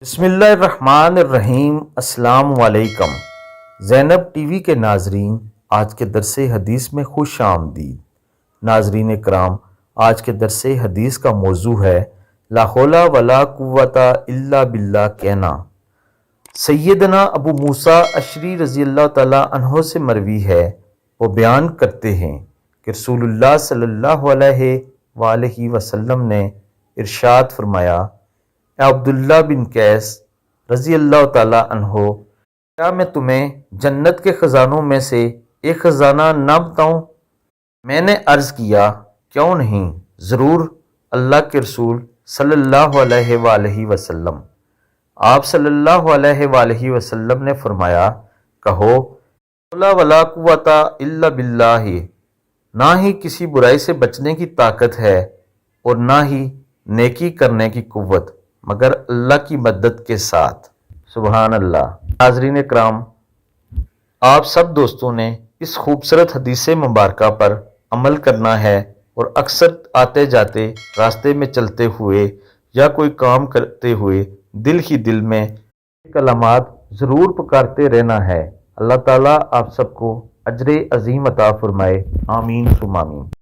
بسم اللہ الرحمن الرحیم۔ السلام علیکم زینب ٹی وی کے ناظرین، آج کے درس حدیث میں خوش آمدید۔ ناظرین کرام، آج کے درس حدیث کا موضوع ہے لا حول ولا قوت الا باللہ کہنا۔ سیدنا ابو موسیٰ اشعری رضی اللہ تعالیٰ عنہ سے مروی ہے، وہ بیان کرتے ہیں کہ رسول اللہ صلی اللہ علیہ وآلہ وسلم نے ارشاد فرمایا، اے عبداللہ بن قیس رضی اللہ تعالیٰ عنہ، کیا میں تمہیں جنت کے خزانوں میں سے ایک خزانہ نہ بتاؤں؟ میں نے عرض کیا، کیوں نہیں؟ ضرور اللہ کے رسول صلی اللہ علیہ وآلہ وسلم۔ آپ صلی اللہ علیہ وآلہ وسلم نے فرمایا، کہو لا ولا قوت الا باللہ، نہ ہی کسی برائی سے بچنے کی طاقت ہے اور نہ ہی نیکی کرنے کی قوت مگر اللہ کی مدد کے ساتھ۔ سبحان اللہ۔ ناظرین اکرام، آپ سب دوستوں نے اس خوبصورت حدیث مبارکہ پر عمل کرنا ہے اور اکثر آتے جاتے، راستے میں چلتے ہوئے یا کوئی کام کرتے ہوئے دل ہی دل میں کلمات ضرور پکارتے رہنا ہے۔ اللہ تعالیٰ آپ سب کو اجر عظیم عطا فرمائے، آمین ثم آمین۔